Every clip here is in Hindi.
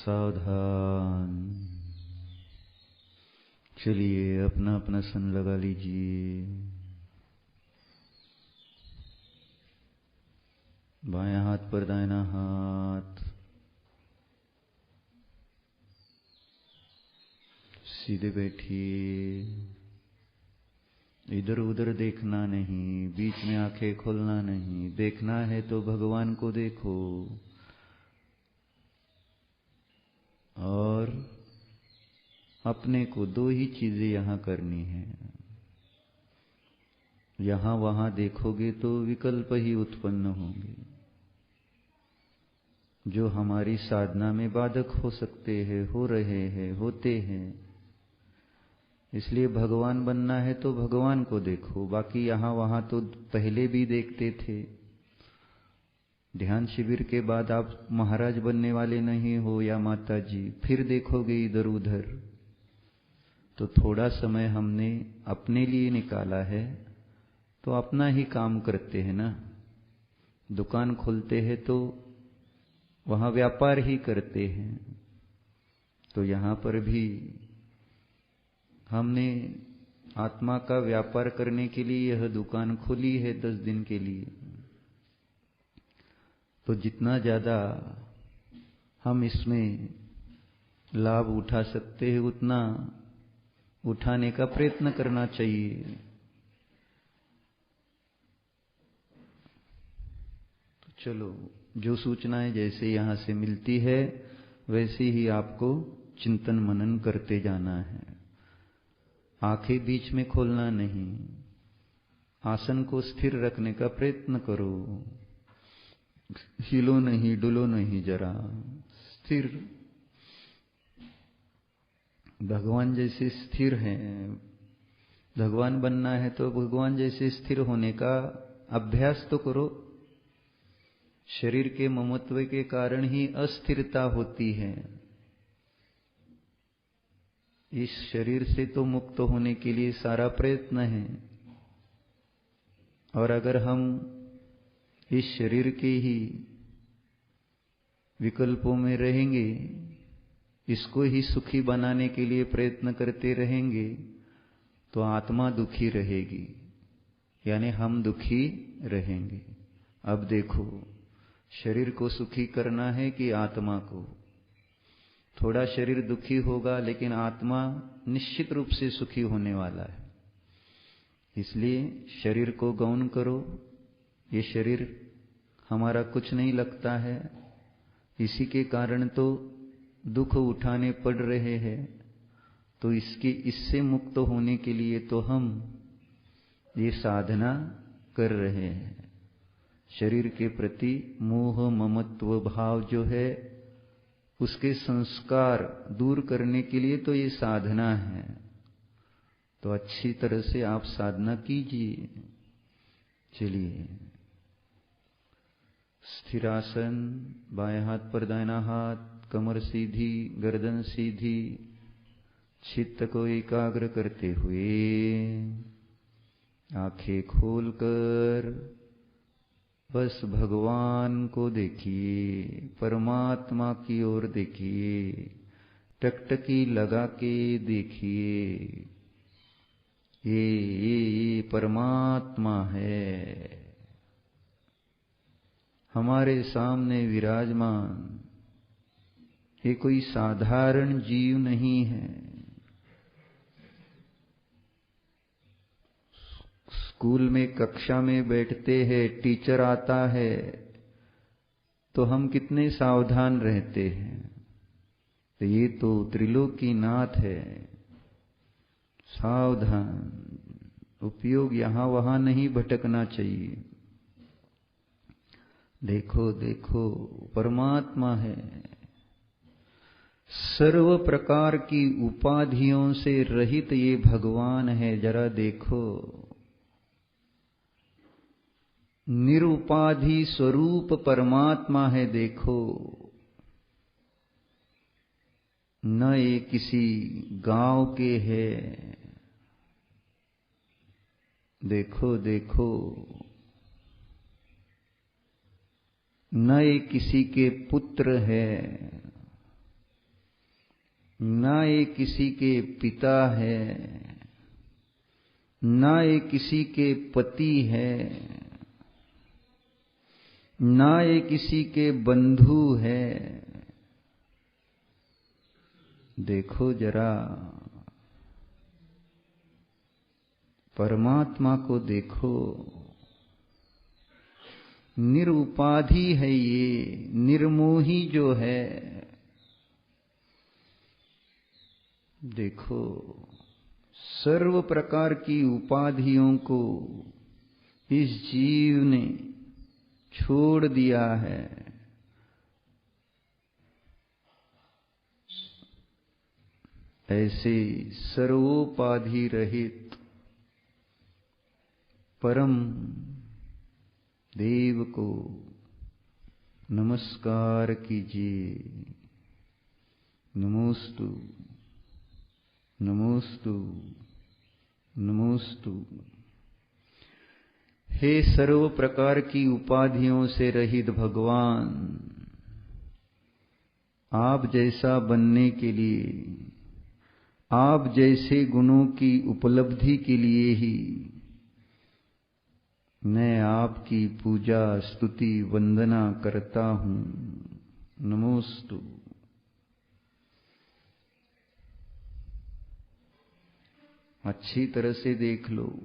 सावधान। चलिए अपना अपना सन लगा लीजिए। बायां हाथ पर दाहिना हाथ, सीधे बैठिए। इधर उधर देखना नहीं, बीच में आंखें खोलना नहीं। देखना है तो भगवान को देखो और अपने को। दो ही चीजें यहां करनी है। यहां वहां देखोगे तो विकल्प ही उत्पन्न होंगे जो हमारी साधना में बाधक हो सकते हैं, हो रहे हैं, होते हैं। इसलिए भगवान बनना है तो भगवान को देखो। बाकी यहां वहां तो पहले भी देखते थे। ध्यान शिविर के बाद आप महाराज बनने वाले नहीं हो या माता जी, फिर देखोगे इधर उधर। तो थोड़ा समय हमने अपने लिए निकाला है तो अपना ही काम करते हैं ना। दुकान खोलते हैं तो वहां व्यापार ही करते हैं। तो यहां पर भी हमने आत्मा का व्यापार करने के लिए यह दुकान खोली है 10 दिन के लिए। तो जितना ज्यादा हम इसमें लाभ उठा सकते हैं उतना उठाने का प्रयत्न करना चाहिए। तो चलो, जो सूचनाएं जैसे यहां से मिलती है वैसे ही आपको चिंतन मनन करते जाना है। आंखें बीच में खोलना नहीं। आसन को स्थिर रखने का प्रयत्न करो। हिलो नहीं, डुलो नहीं, जरा स्थिर। भगवान जैसे स्थिर हैं। भगवान बनना है तो भगवान जैसे स्थिर होने का अभ्यास तो करो। शरीर के ममत्व के कारण ही अस्थिरता होती है। इस शरीर से तो मुक्त होने के लिए सारा प्रयत्न है। और अगर हम इस शरीर के ही विकल्पों में रहेंगे, इसको ही सुखी बनाने के लिए प्रयत्न करते रहेंगे, तो आत्मा दुखी रहेगी, यानी हम दुखी रहेंगे। अब देखो, शरीर को सुखी करना है कि आत्मा को? थोड़ा शरीर दुखी होगा लेकिन आत्मा निश्चित रूप से सुखी होने वाला है। इसलिए शरीर को गौण करो। ये शरीर हमारा कुछ नहीं लगता है, इसी के कारण तो दुख उठाने पड़ रहे हैं। तो इससे मुक्त होने के लिए तो हम ये साधना कर रहे हैं। शरीर के प्रति मोह ममत्व भाव जो है उसके संस्कार दूर करने के लिए तो ये साधना है। तो अच्छी तरह से आप साधना कीजिए। चलिए, स्थिरासन, बाएं हाथ पर दाहिना हाथ, कमर सीधी, गर्दन सीधी, चित्त को एकाग्र करते हुए आंखें खोलकर बस भगवान को देखिए, परमात्मा की ओर देखिए, टकटकी लगा के देखिए। ये परमात्मा है, हमारे सामने विराजमान। ये कोई साधारण जीव नहीं है। स्कूल में कक्षा में बैठते हैं, टीचर आता है तो हम कितने सावधान रहते हैं। तो ये तो त्रिलोकीनाथ है। सावधान, उपयोग यहां वहां नहीं भटकना चाहिए। देखो देखो, परमात्मा है। सर्व प्रकार की उपाधियों से रहित ये भगवान है। जरा देखो, निरुपाधि स्वरूप परमात्मा है। देखो, न ये किसी गांव के है। देखो देखो, न ये किसी के पुत्र है। ना ये किसी के पिता है, ना ये किसी के पति है, ना ये किसी के बंधु है। देखो जरा, परमात्मा को देखो, निरुपाधि है ये, निर्मोही जो है। देखो, सर्व प्रकार की उपाधियों को इस जीव ने छोड़ दिया है। ऐसे सर्वोपाधि रहित परम देव को नमस्कार कीजिए। नमोस्तु नमोस्तु नमोस्तु। हे सर्व प्रकार की उपाधियों से रहित भगवान, आप जैसा बनने के लिए, आप जैसे गुणों की उपलब्धि के लिए ही मैं आपकी पूजा स्तुति वंदना करता हूं। नमोस्तु। अच्छी तरह से देख लो,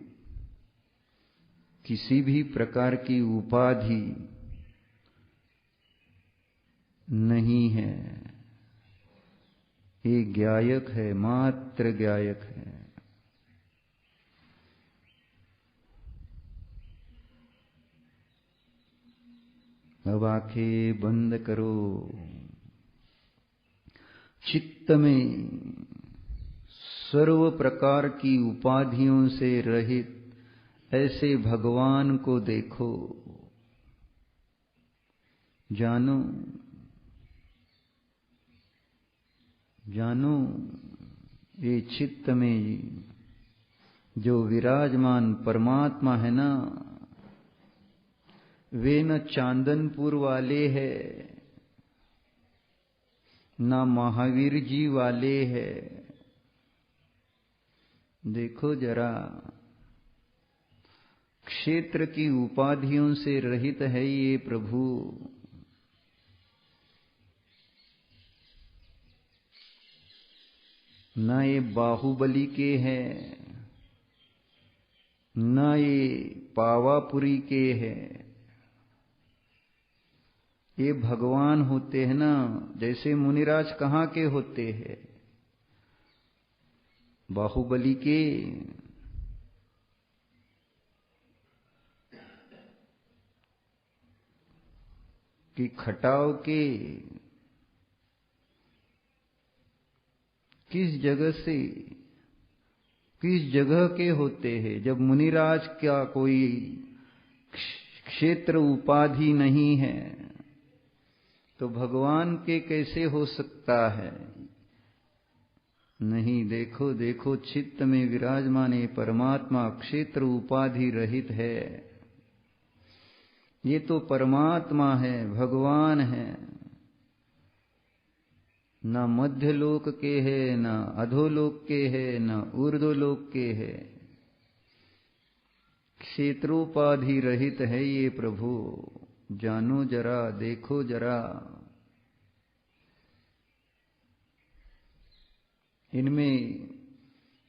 किसी भी प्रकार की उपाधि नहीं है। ये ज्ञायक है, मात्र ज्ञायक है। अब आंखें बंद करो। चित्त में सर्व प्रकार की उपाधियों से रहित ऐसे भगवान को देखो, जानो जानो, ये चित्त में जो विराजमान परमात्मा है ना, वे न चांदनपुर वाले हैं, न महावीर जी वाले हैं। देखो जरा, क्षेत्र की उपाधियों से रहित है ये प्रभु। न ये बाहुबली के हैं, न ये पावापुरी के हैं। ये भगवान होते हैं ना, जैसे मुनिराज कहाँ के होते हैं? बाहुबली के। कि खटाव के? किस जगह से, किस जगह के होते हैं? जब मुनिराज का कोई क्षेत्र उपाधि नहीं है तो भगवान के कैसे हो सकता है? नहीं, देखो देखो, चित्त में विराजमान परमात्मा क्षेत्र उपाधि रहित है। ये तो परमात्मा है, भगवान है। न मध्यलोक के है, न अधोलोक के है, न ऊर्ध्वलोक के है। क्षेत्रोपाधि रहित है ये प्रभु। जानो जरा, देखो जरा। इनमें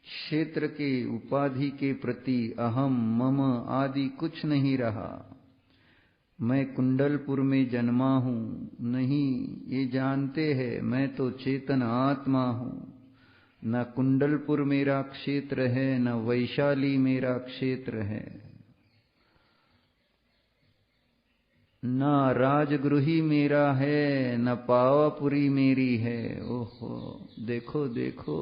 क्षेत्र के उपाधि के प्रति अहम मम आदि कुछ नहीं रहा। मैं कुंडलपुर में जन्मा हूं, नहीं, ये जानते हैं मैं तो चेतन आत्मा हूं। न कुंडलपुर मेरा क्षेत्र है, न वैशाली मेरा क्षेत्र है, न राजगृही मेरा है, न पावापुरी मेरी है। ओहो, देखो देखो,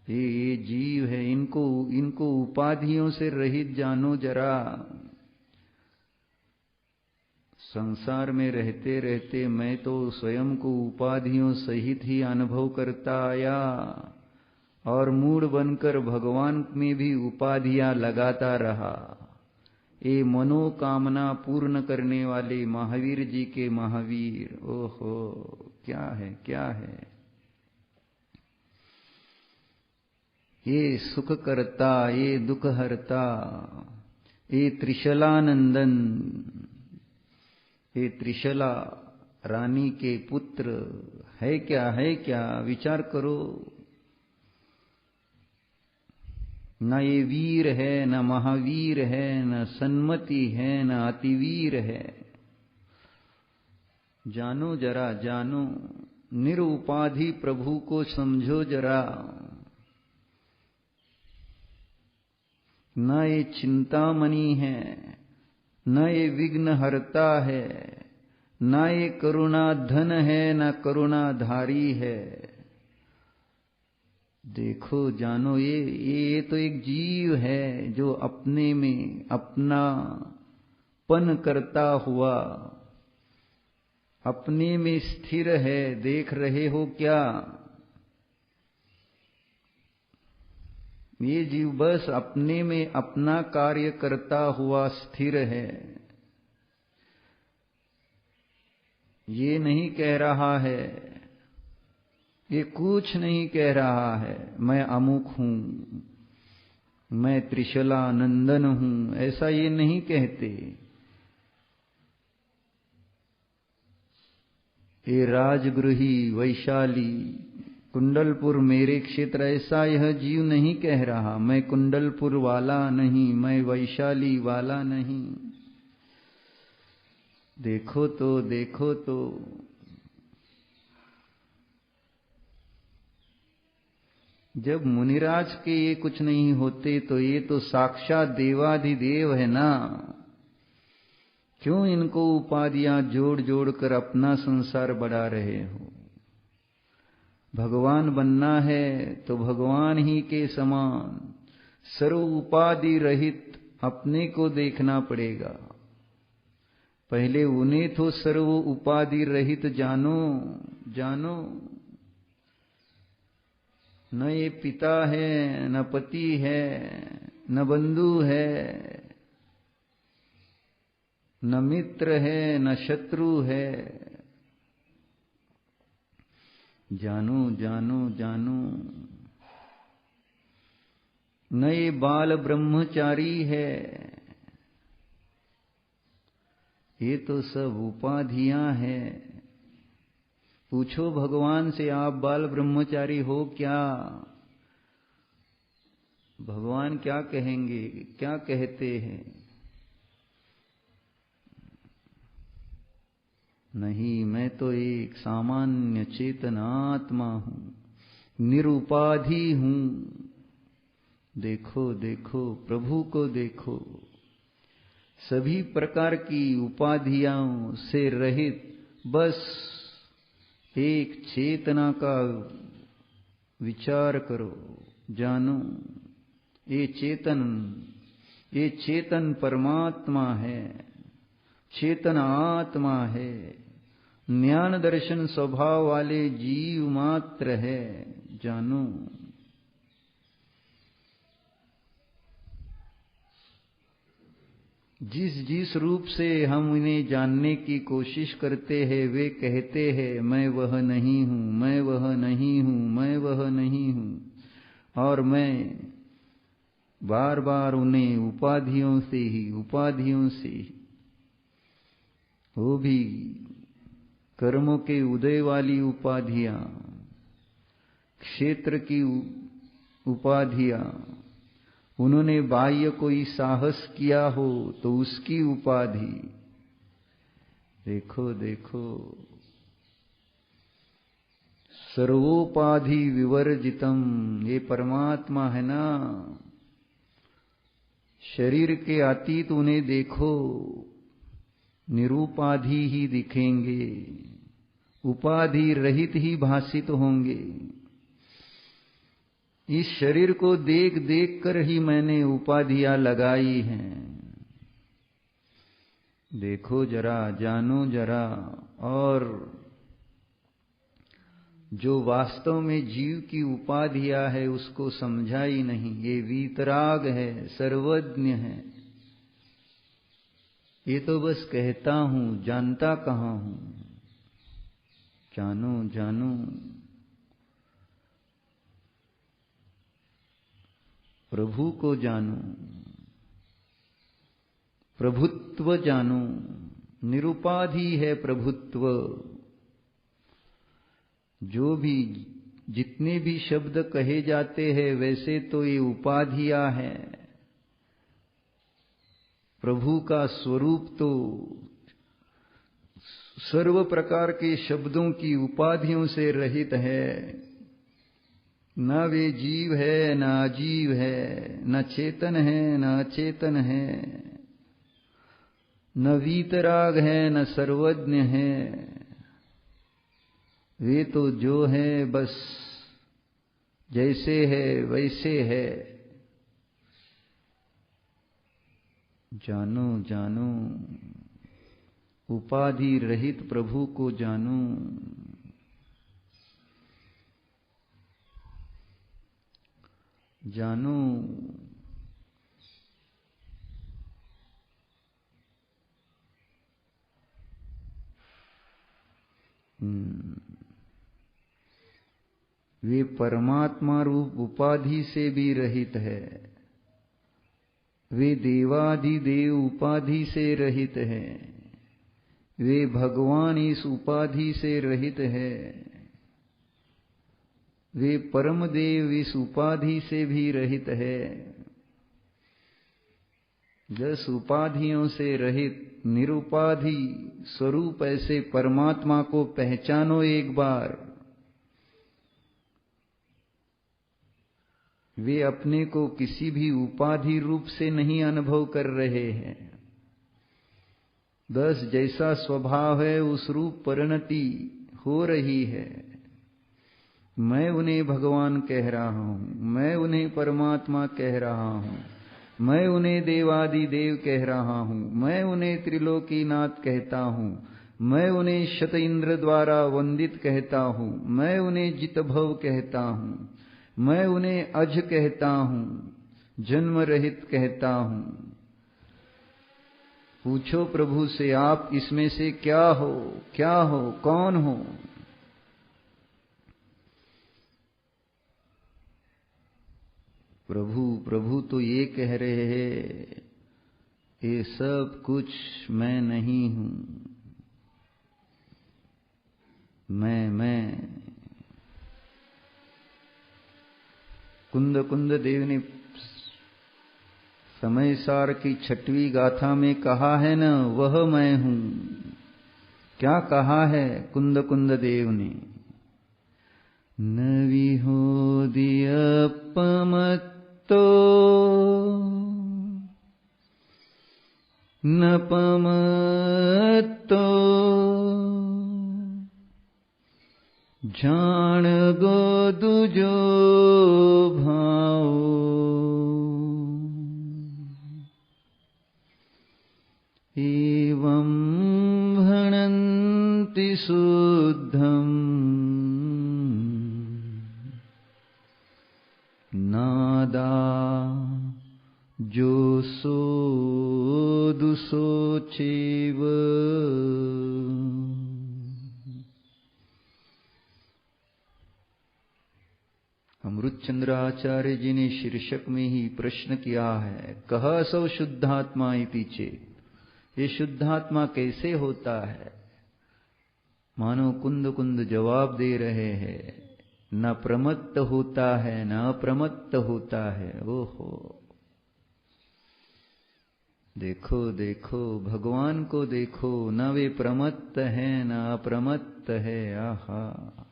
ये जीव है, इनको उपाधियों से रहित जानो जरा। संसार में रहते रहते मैं तो स्वयं को उपाधियों सहित ही अनुभव करता आया और मूढ़ बनकर भगवान में भी उपाधियां लगाता रहा। ये मनोकामना पूर्ण करने वाले महावीर जी के महावीर। ओहो, क्या है, क्या है। ये सुख करता, ये दुख हरता, ये त्रिशलानंदन, ये त्रिशला रानी के पुत्र है क्या, है क्या, विचार करो। न ये वीर है, न महावीर है, न सन्मति है, न अतिवीर है। जानो जरा, जानो, निरुपाधि प्रभु को समझो जरा। न ये चिंतामणि है, न ये विघ्न हरता है, न ये करुणा धन है, न करुणाधारी है। देखो, जानो, ये तो एक जीव है जो अपने में अपना पन करता हुआ अपने में स्थिर है। देख रहे हो क्या? ये जीव बस अपने में अपना कार्य करता हुआ स्थिर है। ये नहीं कह रहा है, ये कुछ नहीं कह रहा है, मैं अमुक हूं, मैं त्रिशला नंदन हूं, ऐसा ये नहीं कहते। ये राजगृही वैशाली कुंडलपुर मेरे क्षेत्र, ऐसा यह जीव नहीं कह रहा। मैं कुंडलपुर वाला नहीं, मैं वैशाली वाला नहीं। देखो तो, देखो तो, जब मुनिराज के ये कुछ नहीं होते तो ये तो साक्षात देवाधिदेव है ना। क्यों इनको उपाधियां जोड़ जोड़ कर अपना संसार बढ़ा रहे हो? भगवान बनना है तो भगवान ही के समान सर्व उपाधि रहित अपने को देखना पड़ेगा। पहले उन्हें तो सर्व उपाधि रहित जानो, जानो। न ये पिता है, न पति है, न बंधु है, न मित्र है, न शत्रु है। जानो, जानो, जानो। न ये बाल ब्रह्मचारी है। ये तो सब उपाधियां हैं। पूछो भगवान से, आप बाल ब्रह्मचारी हो क्या? भगवान क्या कहेंगे, क्या कहते हैं? नहीं, मैं तो एक सामान्य चेतन आत्मा हूं, निरुपाधि हूं। देखो, देखो, प्रभु को देखो, सभी प्रकार की उपाधियों से रहित बस एक चेतना का विचार करो, जानो। ये चेतन परमात्मा है, चेतन आत्मा है, ज्ञान दर्शन स्वभाव वाले जीव मात्र है, जानो। जिस जिस रूप से हम इन्हें जानने की कोशिश करते हैं, वे कहते हैं मैं वह नहीं हूं, मैं वह नहीं हूं, मैं वह नहीं हूं। और मैं बार बार उन्हें उपाधियों से ही, वो भी कर्मों के उदय वाली उपाधियां, क्षेत्र की उपाधियां, उन्होंने बाह्य कोई साहस किया हो तो उसकी उपाधि। देखो, देखो, सर्वोपाधि विवर्जितम, ये परमात्मा है ना। शरीर के अतीत उन्हें देखो, निरूपाधि ही दिखेंगे, उपाधि रहित ही भासित होंगे। इस शरीर को देख देख कर ही मैंने उपाधियां लगाई हैं। देखो जरा, जानो जरा। और जो वास्तव में जीव की उपाधियां है उसको समझा ही नहीं। ये वीतराग है, सर्वज्ञ है। ये तो बस कहता हूं, जानता कहां हूं। जानो जानो, प्रभु को जानो, प्रभुत्व जानो। निरुपाधि है प्रभुत्व। जो भी जितने भी शब्द कहे जाते हैं वैसे तो ये उपाधियां हैं। प्रभु का स्वरूप तो सर्व प्रकार के शब्दों की उपाधियों से रहित है। न वे जीव है, न अजीव है, न चेतन है, न अचेतन है, न वीतराग है, न सर्वज्ञ है। वे तो जो है बस जैसे है वैसे है। जानो जानो, उपाधि रहित प्रभु को जानो। जानो वे परमात्मा रूप उपाधि से भी रहित है। वे देवाधिदेव उपाधि से रहित है। वे भगवान इस उपाधि से रहित है। वे परम देव इस उपाधि से भी रहित है। 10 उपाधियों से रहित निरुपाधि स्वरूप ऐसे परमात्मा को पहचानो एक बार। वे अपने को किसी भी उपाधि रूप से नहीं अनुभव कर रहे हैं। बस जैसा स्वभाव है उस रूप परिणति हो रही है। मैं उन्हें भगवान कह रहा हूं, मैं उन्हें परमात्मा कह रहा हूं, मैं उन्हें देवादि देव कह रहा हूं, मैं उन्हें त्रिलोकीनाथ कहता हूं, मैं उन्हें शत इंद्र द्वारा वंदित कहता हूं, मैं उन्हें जितभव कहता हूं, मैं उन्हें अज कहता हूं, जन्म रहित कहता हूं। पूछो प्रभु से, आप इसमें से क्या हो, क्या हो, कौन हो? प्रभु प्रभु तो ये कह रहे हैं, ये सब कुछ मैं नहीं हूं। मैं कुंद देव ने समय सार की 6वीं गाथा में कहा है न, वह मैं हूं। क्या कहा है कुंद देव ने? न विहोदियपमत्तो न पमत्तो जान गो दुजो भाव। एवं भणन्ति शुद्धम् नादा जो सोदुसोचेव। अमृतचंद्र आचार्य जी ने शीर्षक में ही प्रश्न किया है, कह सौ शुद्धात्मा इति चेत्। ये शुद्धात्मा कैसे होता है? मानो कुंद जवाब दे रहे हैं, न प्रमत्त होता है न अप्रमत्त होता है। ओहो, देखो देखो भगवान को देखो, न वे प्रमत्त है न अप्रमत्त है। आहा,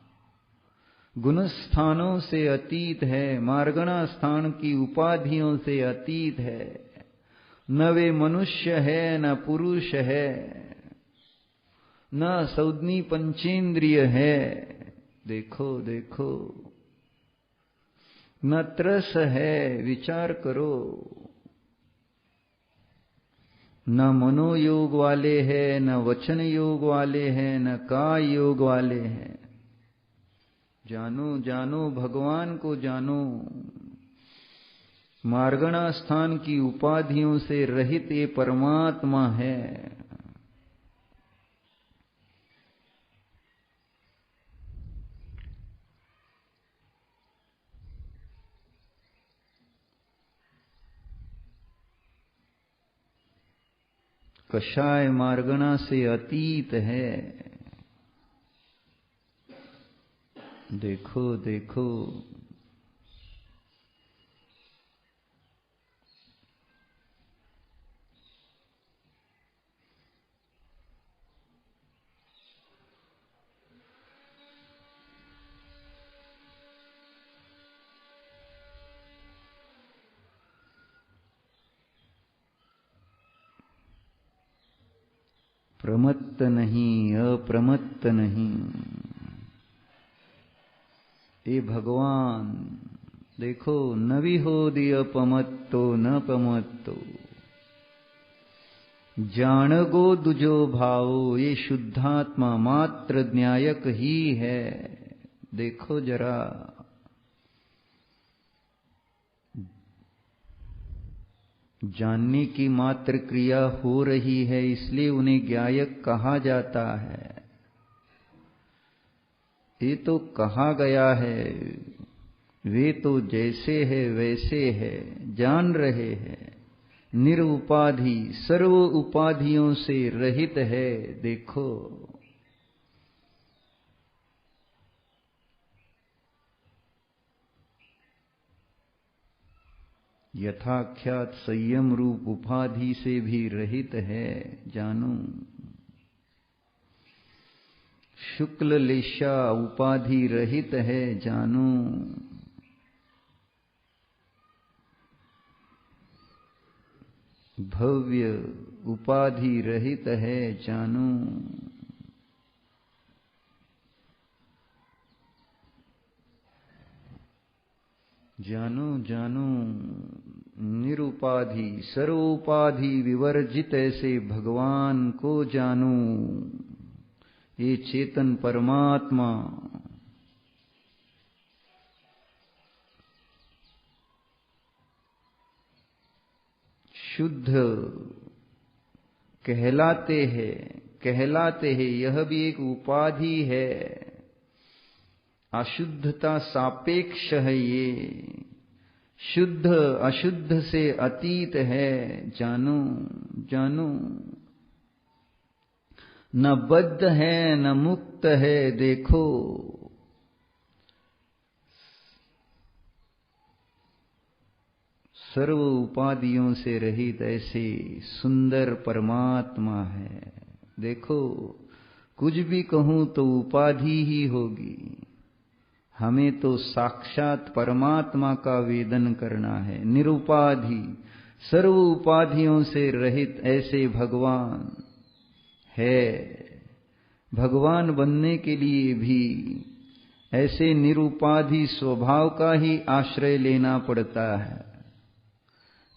गुण स्थानों से अतीत है, मार्गणा स्थान की उपाधियों से अतीत है। न वे मनुष्य है न पुरुष है, न सौदनी पंचेंद्रिय है। देखो देखो, न त्रस है, विचार करो। न मनोयोग वाले हैं, न वचन योग वाले हैं, न काय योग वाले हैं। जानो जानो भगवान को जानो। मार्गणा स्थान की उपाधियों से रहित ये परमात्मा है। कषाय मार्गणा से अतीत है। देखो देखो, प्रमत्त नहीं, अप्रमत्त नहीं। ये भगवान देखो, न विहोदि अपमत्तो न पमत्तो, जानगो दुजो भावो, ये शुद्धात्मा मात्र न्यायक ही है। देखो जरा, जानने की मात्र क्रिया हो रही है, इसलिए उन्हें ज्ञायक कहा जाता है। ये तो कहा गया है, वे तो जैसे है वैसे है, जान रहे हैं। निरुपाधि, सर्व उपाधियों से रहित है। देखो, यथाख्यात संयम रूप उपाधि से भी रहित है। जानो, शुक्ल लेशा उपाधि रहित है। जानो, भव्य उपाधि रहित है। जानो, जानो जानो, निरुपाधि सर्वोपाधि विवर्जित ऐसे भगवान को जानो। ये चेतन परमात्मा शुद्ध कहलाते हैं। यह भी एक उपाधि है। अशुद्धता सापेक्ष है। ये शुद्ध अशुद्ध से अतीत है। जानो जानो, न बद्ध है न मुक्त है। देखो, सर्व उपाधियों से रहित ऐसे सुंदर परमात्मा है। देखो, कुछ भी कहूं तो उपाधि ही होगी। हमें तो साक्षात परमात्मा का वेदन करना है। निरुपाधि, सर्व उपाधियों से रहित ऐसे भगवान है। भगवान बनने के लिए भी ऐसे निरुपाधि स्वभाव का ही आश्रय लेना पड़ता है।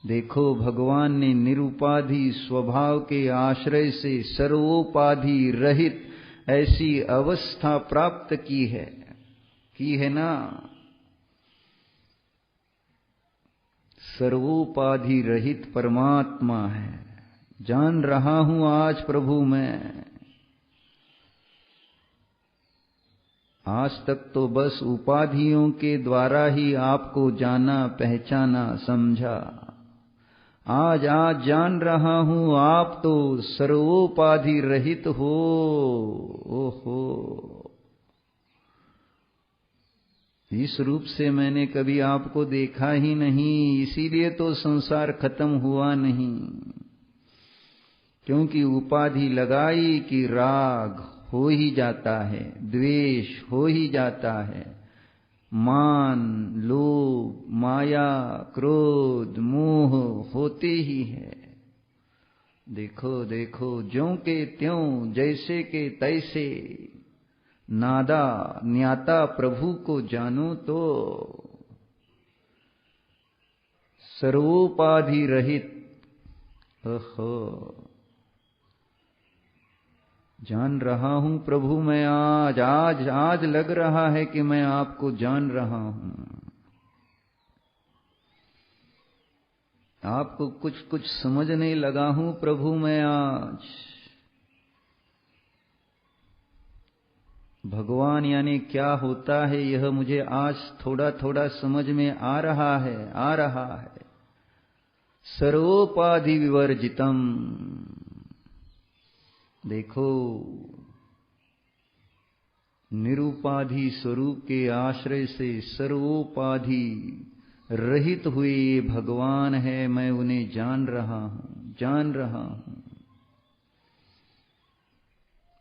देखो, भगवान ने निरुपाधि स्वभाव के आश्रय से सर्वोपाधि रहित ऐसी अवस्था प्राप्त की है ना। सर्वोपाधि रहित परमात्मा है। जान रहा हूं आज प्रभु मैं। आज तक तो बस उपाधियों के द्वारा ही आपको जाना, पहचाना, समझा। आज जान रहा हूं आप तो सर्वोपाधि रहित हो। ओहो, इस रूप से मैंने कभी आपको देखा ही नहीं, इसीलिए तो संसार खत्म हुआ नहीं। क्योंकि उपाधि लगाई कि राग हो ही जाता है, द्वेष हो ही जाता है, मान, लोभ, माया, क्रोध, मोह होते ही है। देखो देखो, ज्यों के त्यों, जैसे के तैसे, नादा न्याता प्रभु को जानो तो सर्वोपाधि रहित। ओहो, जान रहा हूं प्रभु मैं आज लग रहा है कि मैं आपको जान रहा हूं। आपको कुछ कुछ समझने लगा हूं प्रभु मैं आज। भगवान यानी क्या होता है यह मुझे आज थोड़ा थोड़ा समझ में आ रहा है। सर्वोपाधि विवर्जितम। देखो, निरुपाधि स्वरूप के आश्रय से सर्वोपाधि रहित हुए ये भगवान है, मैं उन्हें जान रहा हूं।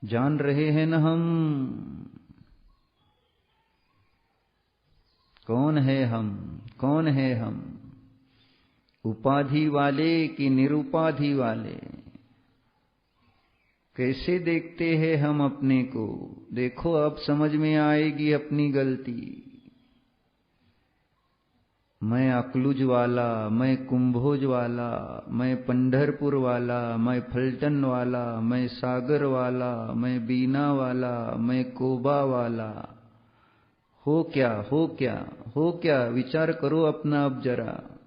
जान रहे हैं न हम? कौन है हम? उपाधि वाले कि निरुपाधि वाले? कैसे देखते हैं हम अपने को? देखो, अब समझ में आएगी अपनी गलती। मैं अकलुज वाला, मैं कुंभोज वाला, मैं पंढरपुर वाला, मैं फलटन वाला, मैं सागर वाला, मैं बीना वाला, मैं कोबा वाला। हो क्या विचार करो अपना अब जरा।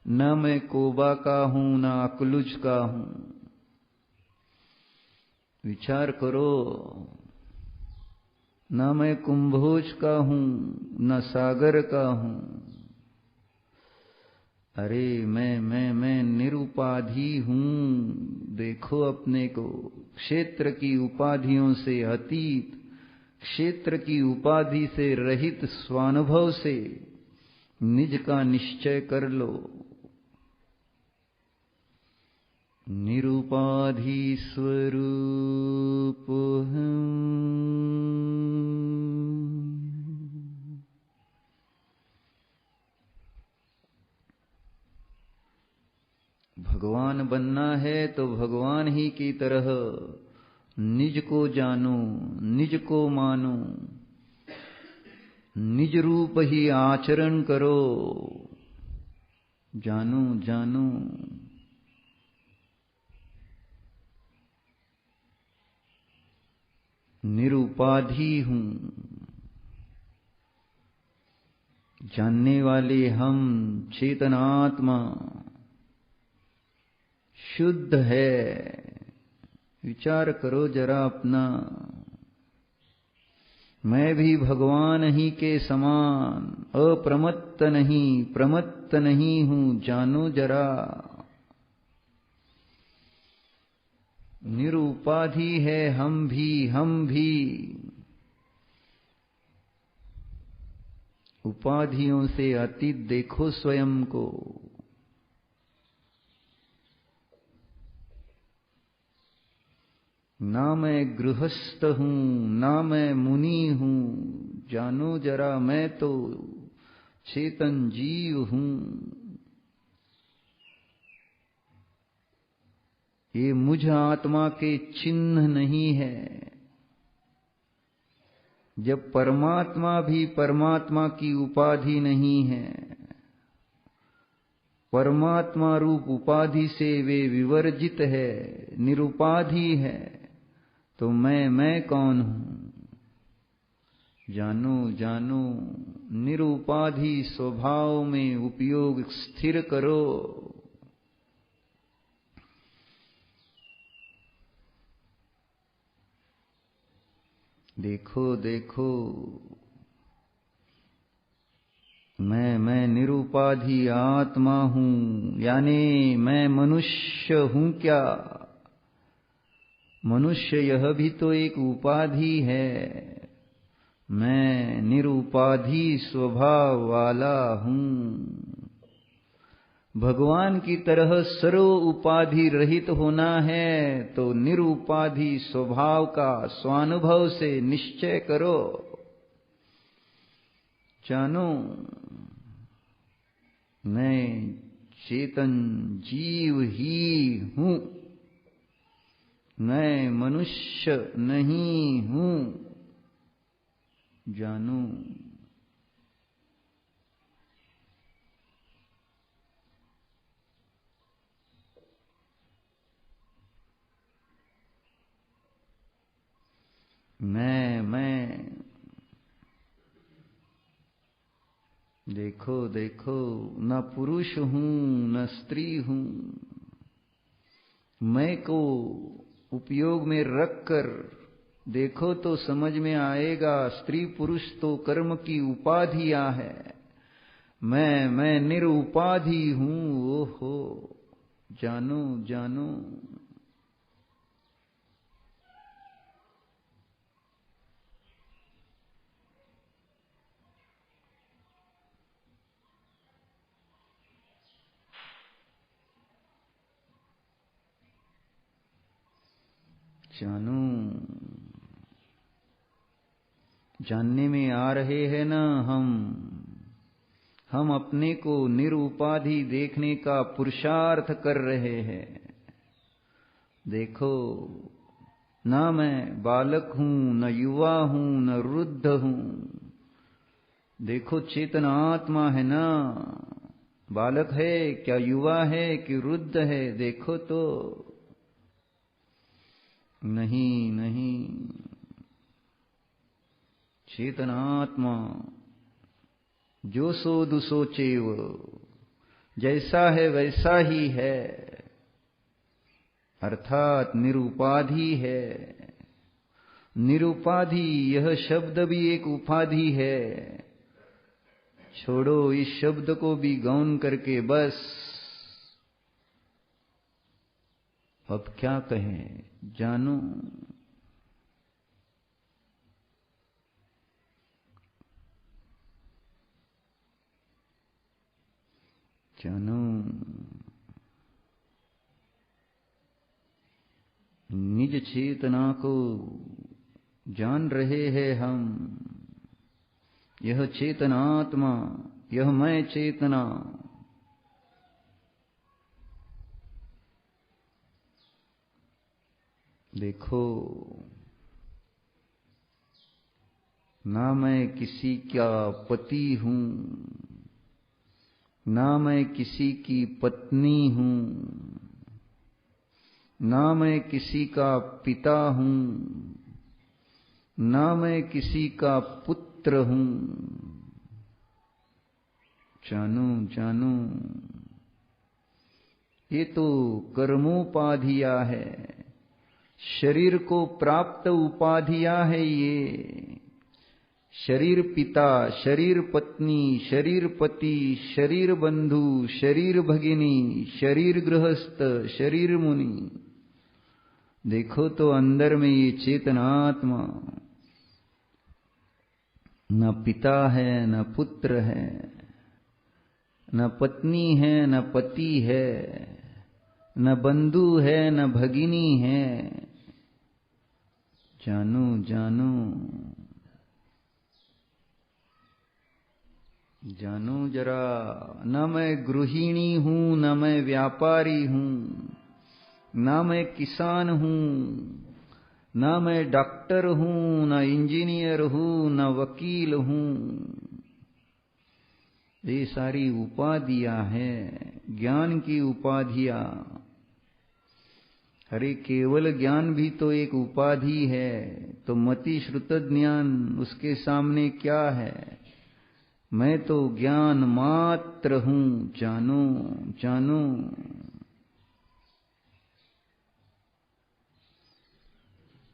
न मैं कोबा का हूं, न अकलुज का हूं। विचार करो। न मैं कुंभोज का हूं, न सागर का हूं। अरे मैं निरुपाधि हूं। देखो अपने को, क्षेत्र की उपाधियों से अतीत, क्षेत्र की उपाधि से रहित स्वानुभव से निज का निश्चय कर लो। निरुपाधि स्वरूप भगवान बनना है तो भगवान ही की तरह निज को जानो, निज को मानो, निज रूप ही आचरण करो। जानो निरुपाधि हूं। जानने वाले हम, चेतनात्मा शुद्ध है। विचार करो जरा अपना। मैं भी भगवान ही के समान अप्रमत्त नहीं, प्रमत्त नहीं हूं। जानो जरा। निरुपाधि है हम भी। उपाधियों से अतीत देखो स्वयं को। ना मैं गृहस्थ हूं, ना मैं मुनि हूं। जानो जरा, मैं तो चेतन जीव हूं। ये मुझ आत्मा के चिन्ह नहीं है। जब परमात्मा भी परमात्मा की उपाधि नहीं है, परमात्मा रूप उपाधि से वे विवर्जित है, निरुपाधि है, तो मैं कौन हूं? जानो निरुपाधि स्वभाव में उपयोग स्थिर करो। देखो मैं निरुपाधि आत्मा हूं, यानी मैं मनुष्य हूं क्या? मनुष्य यह भी तो एक उपाधि है। मैं निरुपाधि स्वभाव वाला हूं। भगवान की तरह सर्व उपाधि रहित होना है तो निरुपाधि स्वभाव का स्वानुभव से निश्चय करो। जानो, मैं चेतन जीव ही हूं। मैं मनुष्य नहीं हूं। जानो। मैं देखो देखो, न पुरुष हूं न स्त्री हूं, मैं को उपयोग में रखकर देखो तो समझ में आएगा, स्त्री पुरुष तो कर्म की उपाधियां है, मैं निरुपाधि हूं। ओहो, जानो जानो। जानो, जानने में आ रहे हैं ना हम अपने को निरुपाधि देखने का पुरुषार्थ कर रहे हैं। देखो, ना मैं बालक हूं, न युवा हूं, न वृद्ध हूं। देखो, चेतन आत्मा है ना, बालक है क्या, युवा है कि वृद्ध है? देखो तो, नहीं नहीं, चेतन आत्मा जो सोदु सोचेव, जैसा है वैसा ही है, अर्थात निरुपाधि है। निरुपाधि, यह शब्द भी एक उपाधि है। छोड़ो इस शब्द को भी गौण करके, बस अब क्या कहें, जानो। जानो, निज चेतना को जान रहे हैं हम। यह चेतनात्मा, यह मैं चेतना, देखो, ना मैं किसी का पति हूं, ना मैं किसी की पत्नी हूं, ना मैं किसी का पिता हूं, ना मैं किसी का पुत्र हूं। जानो जानो, ये तो कर्मोपाधियां है, शरीर को प्राप्त उपाधियां है ये। शरीर पिता, शरीर पत्नी, शरीर पति, शरीर बंधु, शरीर भगिनी, शरीर गृहस्थ, शरीर मुनि। देखो तो अंदर में ये चेतनात्मा, न पिता है न पुत्र है, न पत्नी है न पति है, न बंधु है न भगिनी है। जानो जानो, जानो जरा, न मैं गृहिणी हूं, न मैं व्यापारी हूं, न मैं किसान हूं, न मैं डॉक्टर हूं, न इंजीनियर हूं, न वकील हूं। ये सारी उपाधियां हैं, ज्ञान की उपाधियां। अरे केवल ज्ञान भी तो एक उपाधि है, तो मति श्रुत ज्ञान उसके सामने क्या है? मैं तो ज्ञान मात्र हूं। जानो जानो,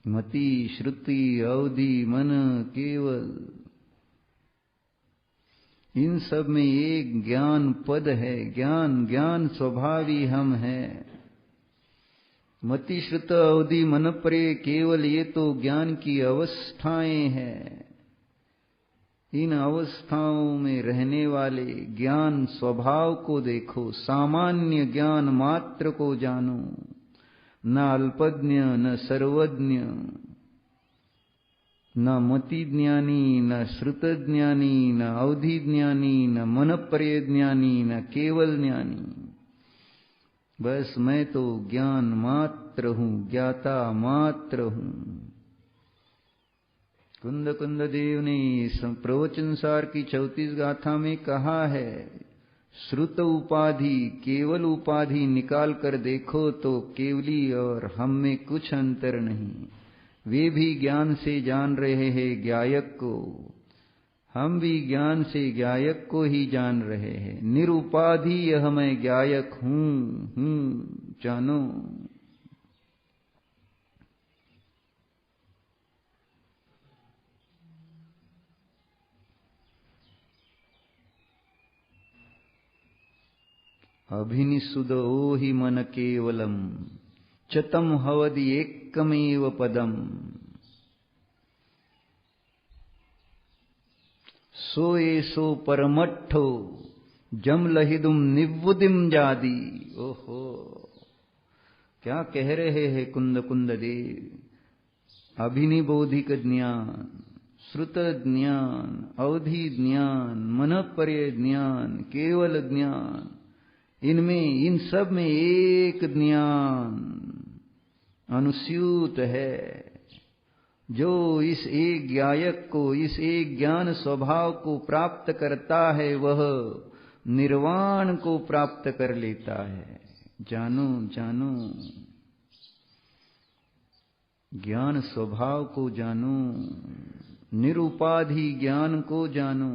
मति श्रुति अवधि मन केवल, इन सब में एक ज्ञान पद है। ज्ञान ज्ञान स्वभावी हम हैं। मति श्रुत अवधि मन परे केवल, ये तो ज्ञान की अवस्थाएं हैं। इन अवस्थाओं में रहने वाले ज्ञान स्वभाव को देखो, सामान्य ज्ञान मात्र को जानो, न अल्पज्ञ न सर्वज्ञ, न मति ज्ञानी न श्रुत ज्ञानी न अवधि ज्ञानी न मन पर्य ज्ञानी न केवल ज्ञानी। बस मैं तो ज्ञान मात्र हूं, ज्ञाता मात्र हूं। कुंद कुंद देव ने प्रवचन सार की 34 गाथा में कहा है, श्रुत उपाधि केवल उपाधि निकाल कर देखो तो केवली और हम में कुछ अंतर नहीं। वे भी ज्ञान से जान रहे हैं ज्ञायक को, हम भी ज्ञान से ज्ञायक को ही जान रहे हैं। निरुपाधि यह मैं ज्ञायक हूं, जानो। अभिनिषुद ओहि मन केवलम चतम हवदि एकमेव पदम सो एसो परमट्ठो जमलहिदुम निवुदिम जादी। ओहो, क्या कह रहे हैं कुंद कुंद देव। अभिनिबोधिक ज्ञान, श्रुत ज्ञान, अवधि ज्ञान, मनपर्य ज्ञान, केवल ज्ञान, इनमें इन सब में एक ज्ञान अनुस्यूत है। जो इस एक ज्ञायक को, इस एक ज्ञान स्वभाव को प्राप्त करता है वह निर्वाण को प्राप्त कर लेता है। जानो जानो, ज्ञान स्वभाव को जानो, निरुपाधि ज्ञान को जानो,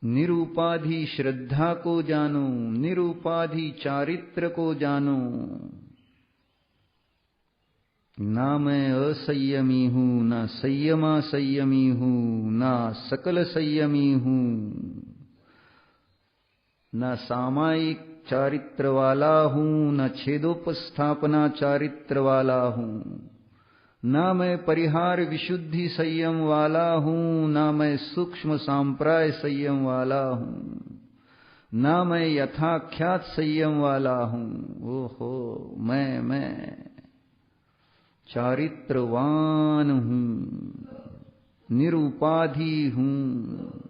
निरुपाधि श्रद्धा को जानो, निरुपाधि चारित्र को जानो। ना मैं असंयमी हूं, ना संयमा संयमी हूं, ना सकल संयमी हूं, ना सामायिक चारित्र वाला हूं, ना छेदोपस्थापना चारित्र वाला हूं, ना मैं परिहार विशुद्धि संयम वाला हूं, ना मैं सूक्ष्म सांप्राय संयम वाला हूं, ना मैं यथाख्यात संयम वाला हूं। ओहो, मैं चारित्रवान हूं, निरुपाधि हूं।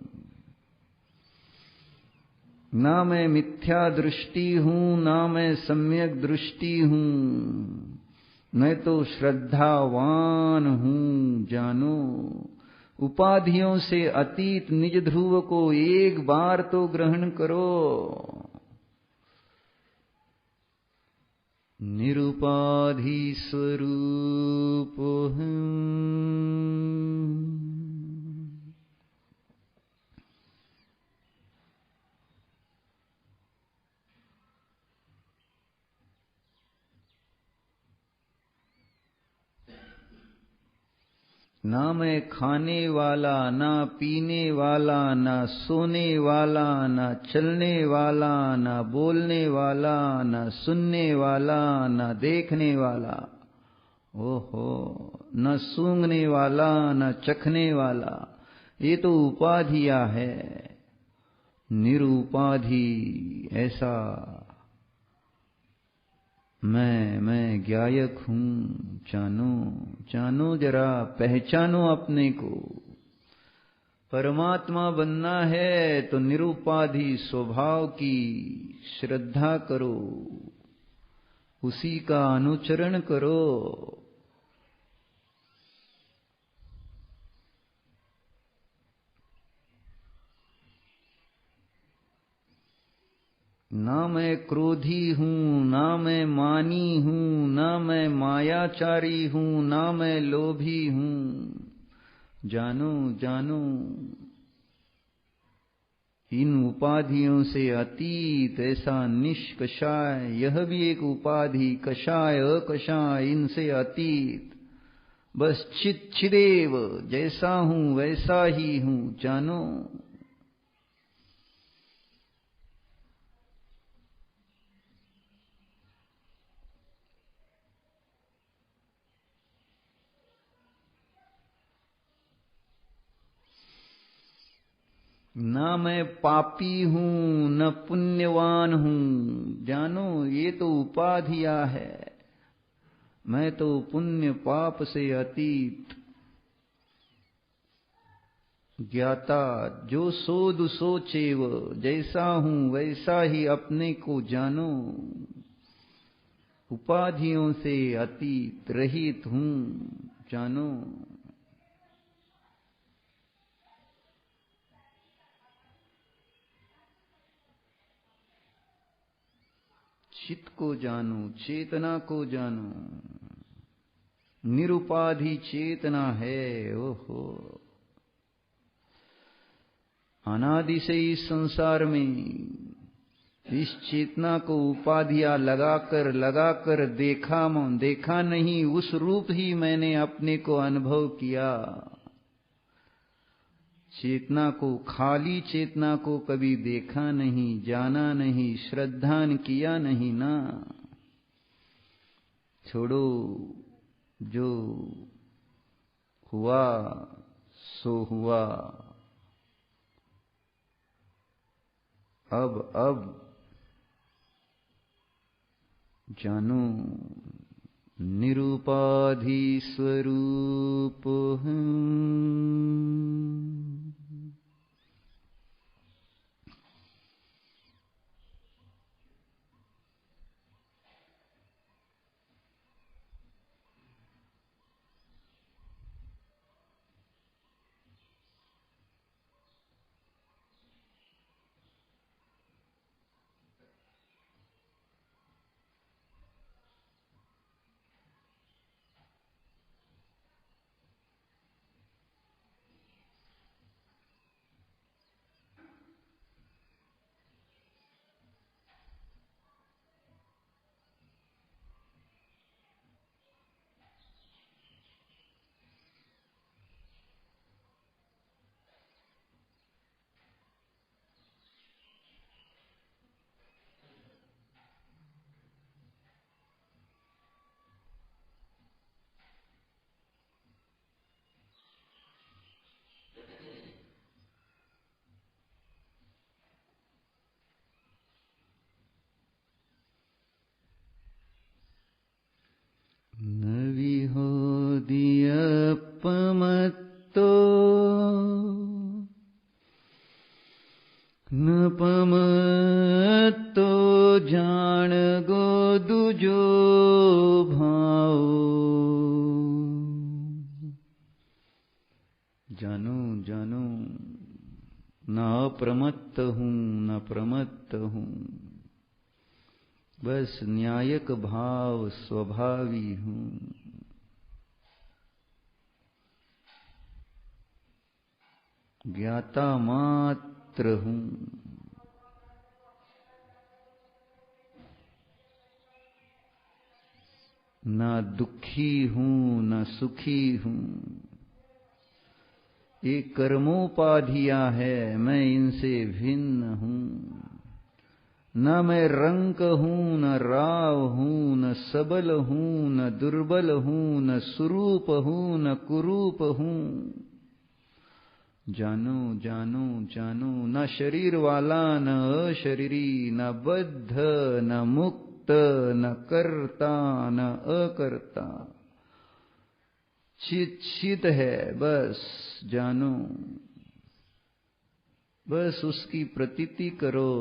ना मैं मिथ्या दृष्टि हूं, ना मैं सम्यक दृष्टि हूं, मैं तो श्रद्धावान हूं। जानो, उपाधियों से अतीत निज ध्रुव को एक बार तो ग्रहण करो। निरुपाधि स्वरूप हूं। ना मैं खाने वाला, ना पीने वाला, ना सोने वाला, ना चलने वाला, ना बोलने वाला, ना सुनने वाला, ना देखने वाला। ओहो, न सूंघने वाला, न चखने वाला। ये तो उपाधियां है। निरुपाधि ऐसा मैं ज्ञायक हूं। जानो जानो, जरा पहचानो अपने को। परमात्मा बनना है तो निरुपाधि स्वभाव की श्रद्धा करो, उसी का अनुचरण करो। ना मैं क्रोधी हूं, ना मैं मानी हूं, ना मैं मायाचारी हूं, ना मैं लोभी हूं। जानो जानो, इन उपाधियों से अतीत ऐसा निष्कषाय, यह भी एक उपाधि, कषाय अकषाय, इनसे अतीत, बस चित चिदेव, जैसा हूं वैसा ही हूं। जानो, ना मैं पापी हूं, न पुण्यवान हूं। जानो, ये तो उपाधियां है। मैं तो पुण्य पाप से अतीत, ज्ञाता, जो सोध सोचेव, जैसा हूं वैसा ही अपने को जानो। उपाधियों से अतीत रहित हूं। जानो, चित्त को जानो, चेतना को जानो। निरुपाधि चेतना है। ओहो, अनादि से इस संसार में इस चेतना को उपाधियां लगाकर देखा नहीं, उस रूप ही मैंने अपने को अनुभव किया। चेतना को, खाली चेतना को कभी देखा नहीं, जाना नहीं, श्रद्धा किया नहीं ना। छोड़ो, जो हुआ सो हुआ। अब जानो निरुपाधि स्वरूप हूँ। पमत्तो न पमत्तो जान गो दुजो भाव। जानो जानो, न प्रमत्त हूँ न प्रमत्त हूँ, बस न्यायक भाव स्वभावी हूँ। ज्ञाता मात्र हूँ, न दुखी हूँ न सुखी हूँ। ये कर्मोपाधियां है, मैं इनसे भिन्न हूँ। न मैं रंक हूँ न राव हूँ, न सबल हूँ न दुर्बल हूँ, न सुरूप हूँ न कुरूप हूँ। जानो जानो जानो, न शरीर वाला न अशरीरी, न बद्ध न मुक्त, न कर्ता न अकर्ता। चित चित है, बस जानो, बस उसकी प्रतीति करो,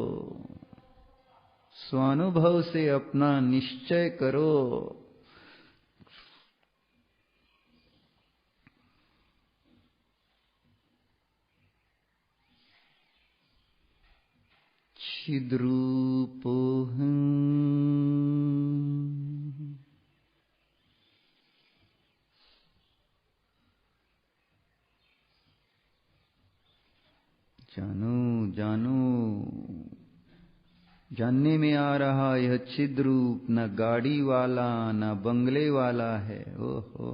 स्वानुभव से अपना निश्चय करो। चिद्रूपोऽहम्, जानो जानो, जानने में आ रहा यह चिद्रूप न गाड़ी वाला न बंगले वाला है। ओहो,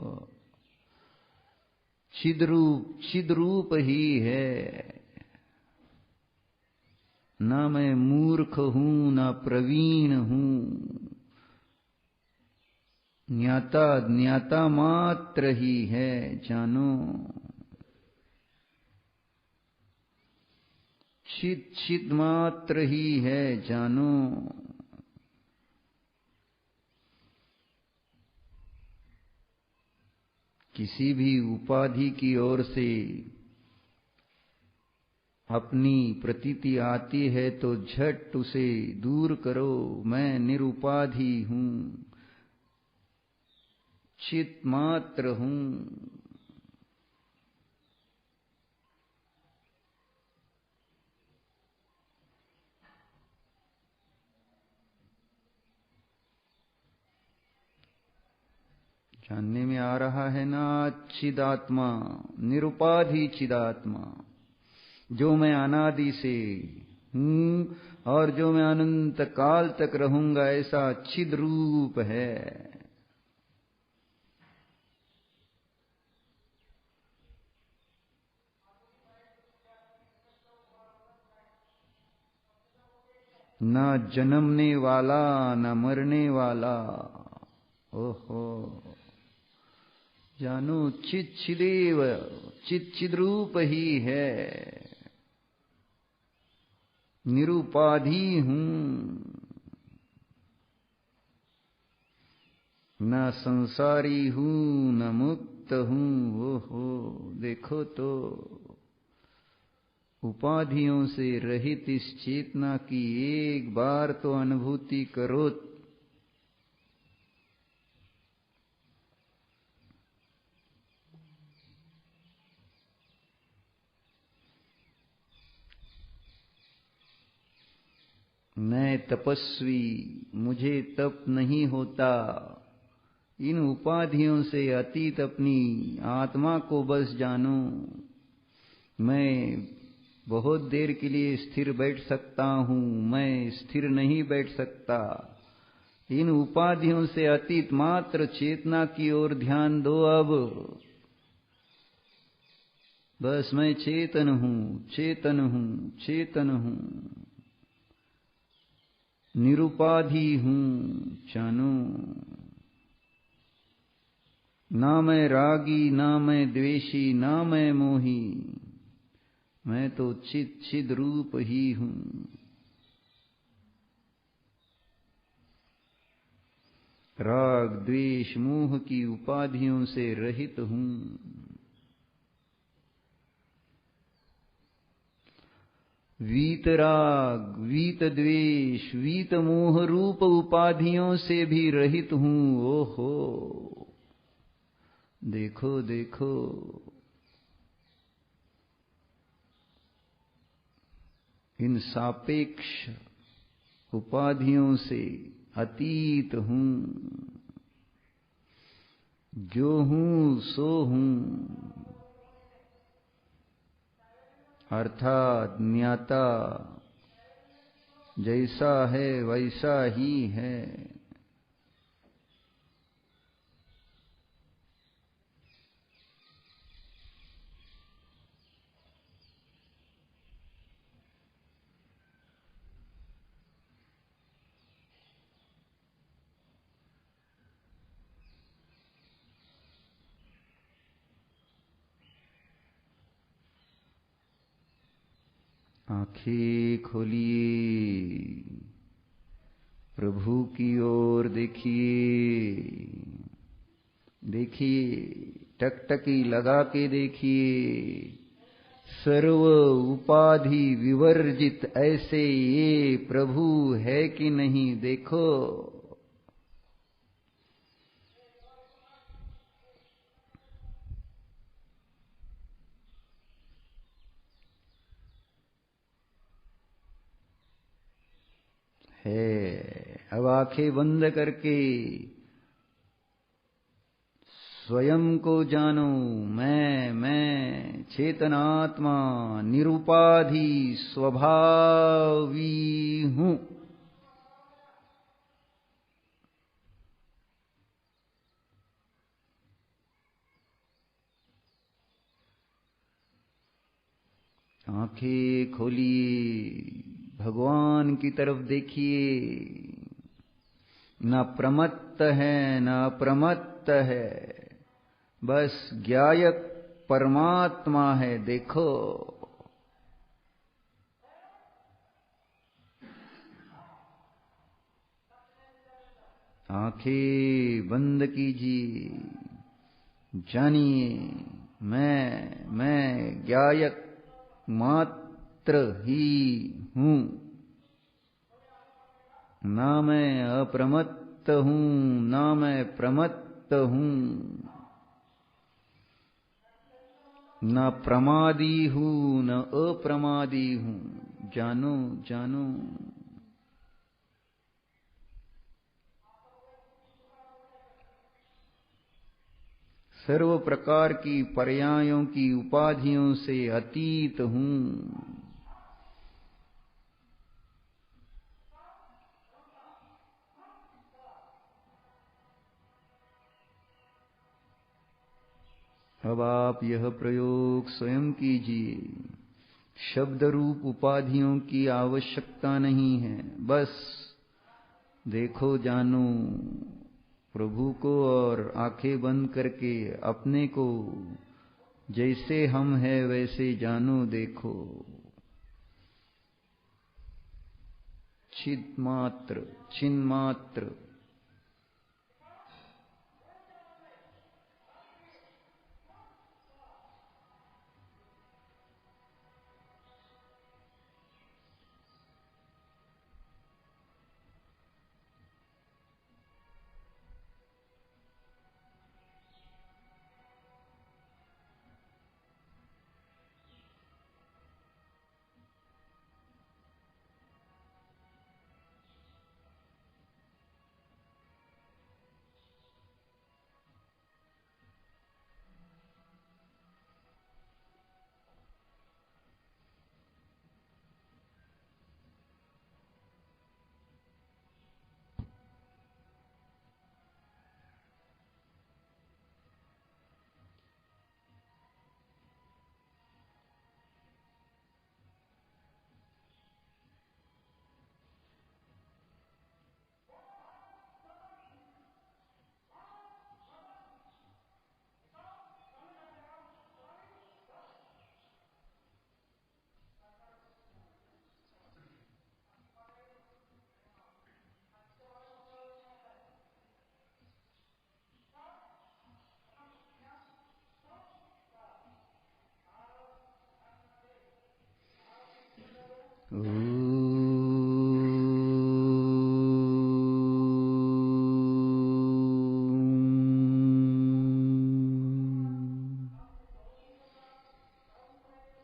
चिद्रूप ही है। न मैं मूर्ख हूं न प्रवीण हूं, ज्ञाता मात्र ही है। जानो चित मात्र ही है। जानो किसी भी उपाधि की ओर से अपनी प्रतीति आती है तो झट उसे दूर करो। मैं निरुपाधि हूं, चित मात्र हूं। जानने में आ रहा है ना, चिदात्मा, निरुपाधि चिदात्मा, जो मैं अनादि से हूं और जो मैं अनंत काल तक रहूंगा, ऐसा चिद रूप है। न जन्मने वाला न मरने वाला। ओहो, जानो चित चिदेव, चित चिद रूप ही है, निरुपाधि हूं, न संसारी हूं न मुक्त हूं। ओहो, देखो तो उपाधियों से रहित इस चेतना की एक बार तो अनुभूति करो। मैं तपस्वी, मुझे तप नहीं होता। इन उपाधियों से अतीत अपनी आत्मा को बस जानो। मैं बहुत देर के लिए स्थिर बैठ सकता हूं, मैं स्थिर नहीं बैठ सकता। इन उपाधियों से अतीत मात्र चेतना की ओर ध्यान दो। अब बस मैं चेतन हूं, चेतन हूं, चेतन हूं, निरुपाधि हूं, जानो। ना मैं रागी, ना मैं द्वेषी, ना मैं मोही, मैं तो चित चिद रूप ही हूं। राग द्वेष मोह की उपाधियों से रहित हूं। वीत राग, वीत द्वेष, वीत मोह रूप उपाधियों से भी रहित हूं। ओहो, देखो देखो, इन सापेक्ष उपाधियों से अतीत हूं। जो हूं सो हूं, अर्थात ज्ञाता जैसा है वैसा ही है। आंखें खोलिए, प्रभु की ओर देखिए, देखिए, टकटकी लगा के देखिए। सर्व उपाधि विवर्जित ऐसे ये प्रभु है कि नहीं, देखो। है, अब आंखें बंद करके स्वयं को जानो। मैं चेतनात्मा निरुपाधि स्वभावी हूं। आंखें खोलिए, भगवान की तरफ देखिए। न प्रमत्त है न अप्रमत्त है, बस ज्ञायक परमात्मा है, देखो। आंखें बंद कीजिए, जानिए मैं ज्ञायक मात्र ही हूं। ना मैं अप्रमत्त हूं, ना मैं प्रमत्त हूं, न प्रमादी हूं न अप्रमादी हूं। जानो जानो। सर्व प्रकार की पर्यायों की उपाधियों से अतीत हूं। अब आप यह प्रयोग स्वयं कीजिए। शब्द रूप उपाधियों की आवश्यकता नहीं है, बस देखो जानो प्रभु को और आंखें बंद करके अपने को जैसे हम हैं वैसे जानो देखो। चिन्मात्र चिन्मात्र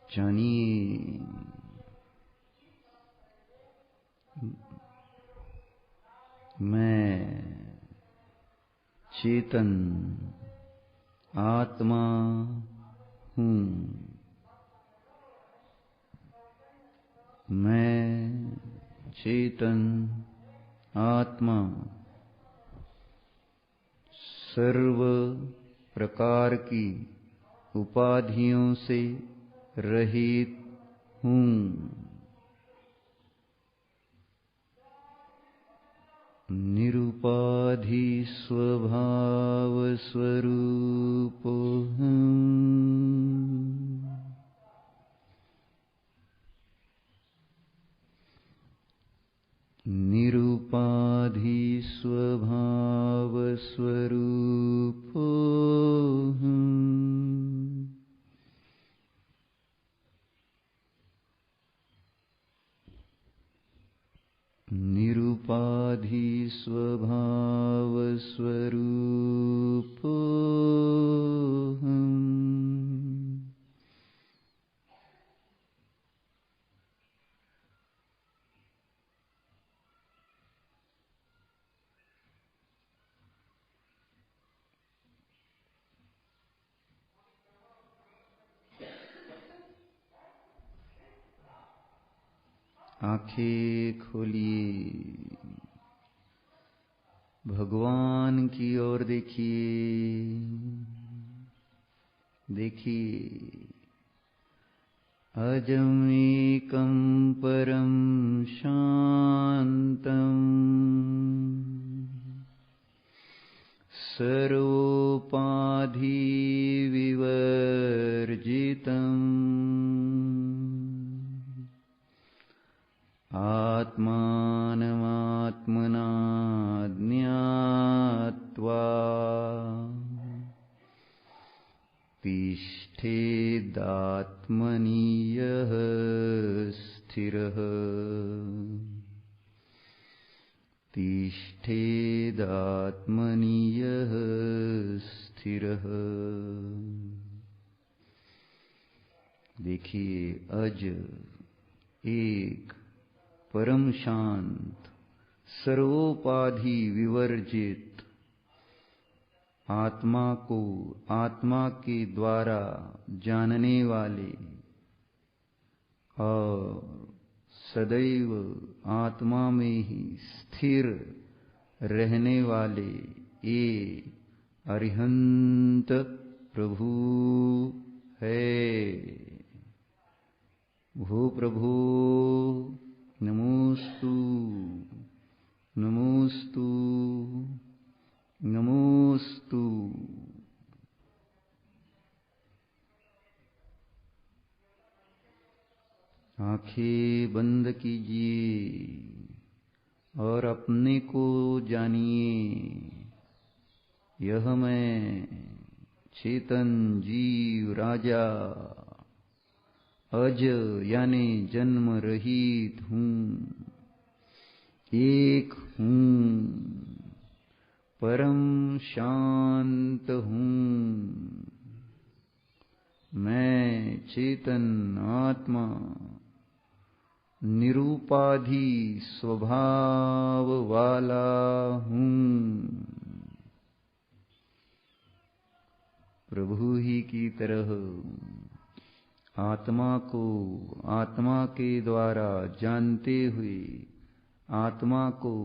जानिए मैं चेतन आत्मा हूँ। मैं चेतन आत्मा सर्व प्रकार की उपाधियों से रहित हूँ। निरुपाधि स्वभाव स्वरूप हूँ। निरुपाधि स्वभाव स्वरूप हूँ। निरुपाधि स्वभाव स्वरूप हूँ। आंखें खोलिए, भगवान की ओर देखिए। देखिए अजमेकं परम शांतम सर्वोपाधि विवर्जितम् आत्मानमात्मना ज्ञात्वा तिष्ठेदात्मनि यः स्थिरः। तिष्ठेदात्मनि यः स्थिरः। देखिए अज एक परम शांत सर्वोपाधि विवर्जित आत्मा को आत्मा के द्वारा जानने वाले और सदैव आत्मा में ही स्थिर रहने वाले ये अरिहंत प्रभु है। भो प्रभो नमोस्तु नमोस्तु नमोस्तु। आंखें बंद कीजिए और अपने को जानिए। यह मैं चेतन जीव राजा अज यानी जन्म रहित हूँ, एक हूँ, परम शांत हूँ। मैं चेतन आत्मा निरूपाधि स्वभाव वाला हूँ। प्रभु ही की तरह आत्मा को आत्मा के द्वारा जानते हुए आत्मा को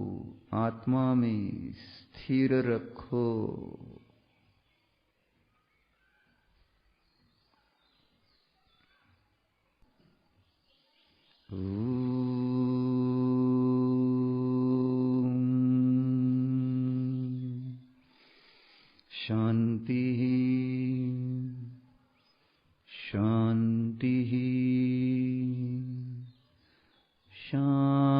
आत्मा में स्थिर रखो। शांति शांति शांति।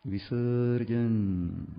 विसर्जन।